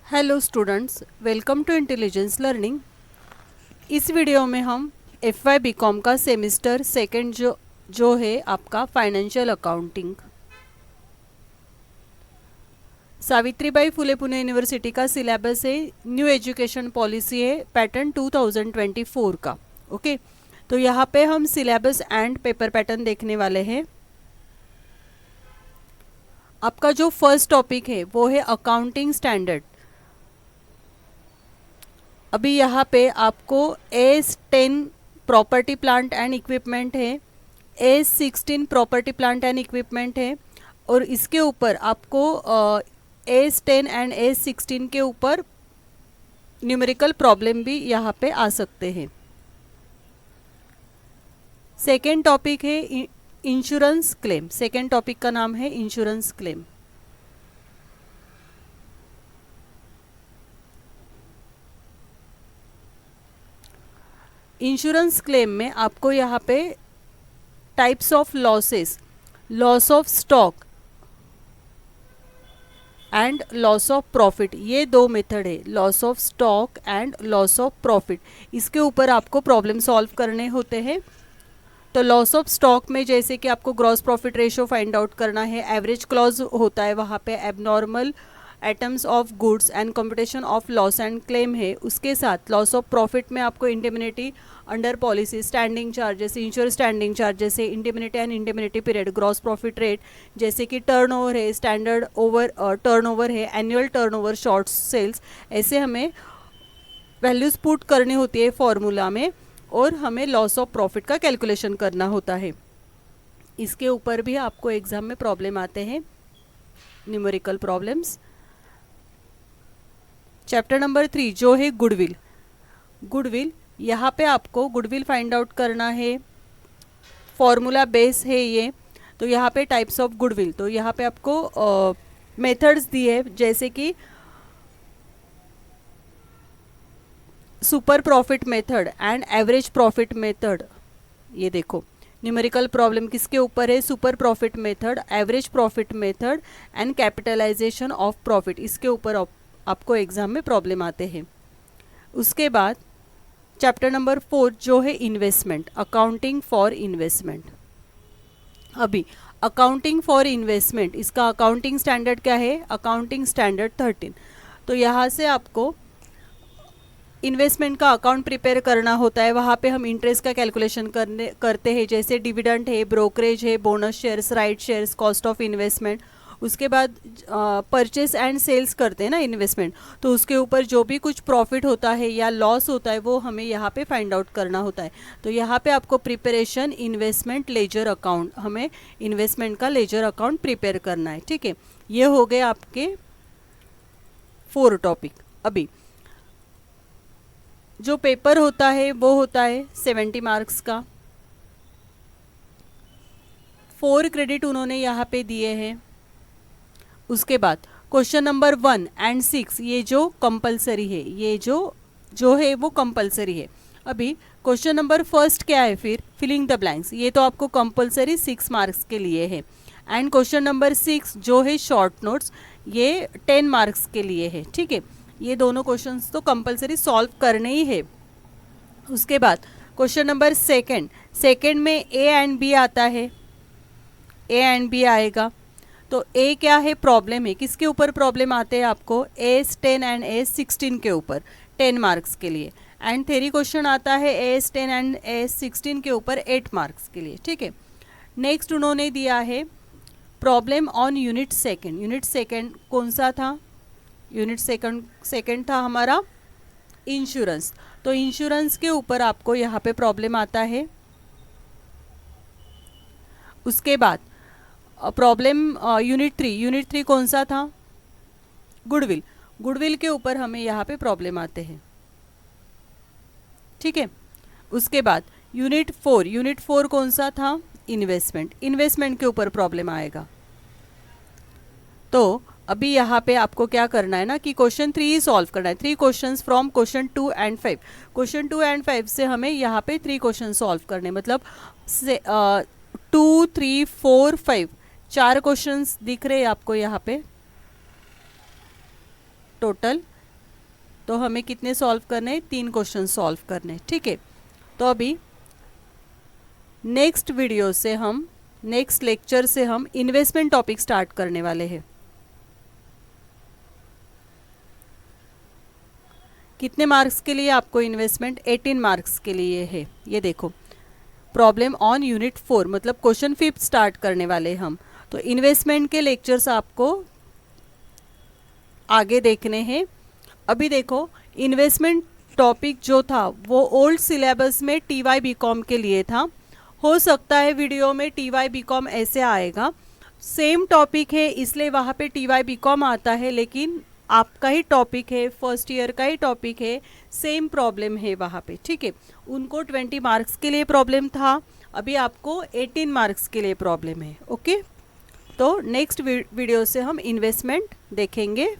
Hello students, welcome to intelligence learning. इस video में हम FY बीकॉम का सेमेस्टर सेकंड जो है आपका financial accounting, Savitribai Phule Pune university का सिलेबस है। न्यू एजुकेशन पॉलिसी है पैटर्न 2024 का। ओके, तो यहाँ पे हम सिलेबस एंड पेपर पैटर्न देखने वाले हैं। आपका जो फर्स्ट टॉपिक है वो है अकाउंटिंग स्टैंडर्ड। अभी यहाँ पे आपको AS10 property plant and equipment है, AS16 property plant and equipment है, और इसके ऊपर आपको AS10 एंड AS16 के ऊपर न्यूमेरिकल प्रॉब्लम भी यहाँ पे आ सकते हैं। सेकेंड टॉपिक है इंश्योरेंस क्लेम। सेकेंड टॉपिक का नाम है इंश्योरेंस क्लेम। इंश्योरेंस क्लेम में आपको यहाँ पे types of losses, loss of stock and loss of profit, ये दो मेथड है, loss of stock and loss of profit. इसके ऊपर आपको प्रॉब्लम सॉल्व करने होते हैं। तो लॉस ऑफ स्टॉक में जैसे कि आपको gross profit ratio find out करना है, एवरेज क्लॉज होता है वहाँ पे, abnormal items of goods and competition of loss and claim है। उसके साथ लॉस ऑफ प्रॉफिट में आपको indemnity under policy, standing charges, insure standing charges है, indemnity and indemnity period, gross profit rate, जैसे कि टर्नओवर है, स्टैंडर्ड ओवर टर्नओवर है, एनुअल टर्नओवर, शॉर्ट सेल्स, ऐसे हमें वैल्यूज पुट करनी होती है फॉर्मूला में, और हमें लॉस ऑफ प्रॉफिट का कैलकुलेशन करना होता है। इसके ऊपर भी आपको एग्जाम में प्रॉब्लम आते हैं, न्यूमेरिकल प्रॉब्लम्स। चैप्टर नंबर 3 जो है गुडविल। गुडविल, यहाँ पे आपको गुडविल फाइंड आउट करना है, फॉर्मूला बेस है ये। तो यहाँ पे टाइप्स ऑफ गुडविल, तो यहाँ पे आपको मेथड्स दिए जैसे कि super profit method and average profit method. ये देखो न्यूमेरिकल प्रॉब्लम किसके ऊपर है, super profit method, average profit method and capitalisation of profit, इसके ऊपर आपको एग्जाम में प्रॉब्लम आते हैं। उसके बाद चैप्टर नंबर 4 जो है इन्वेस्टमेंट, अकाउंटिंग फॉर इन्वेस्टमेंट। अभी अकाउंटिंग फॉर इन्वेस्टमेंट, इसका अकाउंटिंग स्टैंडर्ड क्या है, अकाउंटिंग स्टैंडर्ड 13। तो यहाँ से आपको इन्वेस्टमेंट का अकाउंट प्रिपेयर करना होता है। वहाँ पे हम इंटरेस्ट का कैलकुलेशन करते हैं, जैसे डिविडेंड है, ब्रोकरेज है, bonus shares, right shares, cost of investment. उसके बाद परचेस एंड सेल्स करते हैं ना इन्वेस्टमेंट, तो उसके ऊपर जो भी कुछ प्रॉफिट होता है या लॉस होता है वो हमें यहाँ पे फाइंड आउट करना होता है। तो यहाँ पे आपको प्रिपरेशन इन्वेस्टमेंट लेजर अकाउंट, हमें इन्वेस्टमेंट का लेजर अकाउंट प्रिपेयर करना है। ठीक है, ये हो गए आपके 4 टॉपिक। अभी जो पेपर होता है वो होता है 70 मार्क्स का, 4 क्रेडिट उन्होंने यहाँ पे दिए हैं। उसके बाद क्वेश्चन नंबर 1 एंड 6 ये जो कंपलसरी है, ये जो है वो कंपलसरी है। अभी क्वेश्चन नंबर फर्स्ट क्या है, फिर फिलिंग द ब्लैंक्स, ये तो आपको कंपलसरी 6 मार्क्स के लिए है। एंड क्वेश्चन नंबर 6 जो है शॉर्ट नोट्स, ये 10 मार्क्स के लिए है। ठीक है, ये दोनों क्वेश्चंस तो कंपलसरी सॉल्व करने ही है। उसके बाद क्वेश्चन नंबर सेकंड में ए एंड बी आता है, ए एंड बी आएगा। तो ए क्या है, प्रॉब्लम है, किसके ऊपर प्रॉब्लम आते हैं आपको, AS10 एंड AS16 के ऊपर 10 मार्क्स के लिए। एंड थ्योरी क्वेश्चन आता है AS10 एंड AS16 के ऊपर 8 मार्क्स के लिए। ठीक है, नेक्स्ट उन्होंने दिया है problem on unit second. Unit second कौन सा था, यूनिट सेकंड था हमारा इंश्योरेंस। तो इंश्योरेंस के ऊपर आपको यहाँ पे प्रॉब्लम आता है। उसके बाद प्रॉब्लम यूनिट 3 कौन सा था, गुडविल। गुडविल के ऊपर हमें यहाँ पे प्रॉब्लम आते हैं। ठीक है, उसके बाद यूनिट 4 कौन सा था, इन्वेस्टमेंट के ऊपर प्रॉब्लम आएगा। तो अभी यहाँ पे आपको क्या करना है ना कि क्वेश्चन 3 ही सॉल्व करना है, 3 questions from question 2 and 5। Question 2 and 5 से हमें यहाँ पे 3 क्वेश्चन सॉल्व करने, मतलब 2, 3, 4, 5 4 क्वेश्चंस दिख रहे हैं आपको यहाँ पे, टोटल तो हमें कितने सॉल्व करने हैं, 3 क्वेश्चन सॉल्व करने हैं, ठीक है। तो अभी नेक्स्ट वीडियो से हम, नेक्स्ट लेक्चर से हम इन्वेस्टमेंट टॉपिक स्टार्ट करने वाले हैं। कितने मार्क्स के लिए आपको इन्वेस्टमेंट, 18 मार्क्स के लिए है। ये देखो प्रॉब्लम ऑन यूनिट 4, मतलब क्वेश्चन 5 स्टार्ट करने वाले हम। तो इन्वेस्टमेंट के लेक्चर्स आपको आगे देखने हैं। अभी देखो इन्वेस्टमेंट टॉपिक जो था वो ओल्ड सिलेबस में TY BCom के लिए था। हो सकता है वीडियो में TY BCom ऐसे आएगा, सेम टॉपिक है इसलिए वहाँ पे TY BCom आता है, लेकिन आपका ही टॉपिक है, फर्स्ट ईयर का ही टॉपिक है, सेम प्रॉब्लम है वहाँ पे, ठीक है। उनको 20 मार्क्स के लिए प्रॉब्लम था, अभी आपको 18 मार्क्स के लिए प्रॉब्लम है, ओके। तो नेक्स्ट वीडियो से हम इन्वेस्टमेंट देखेंगे।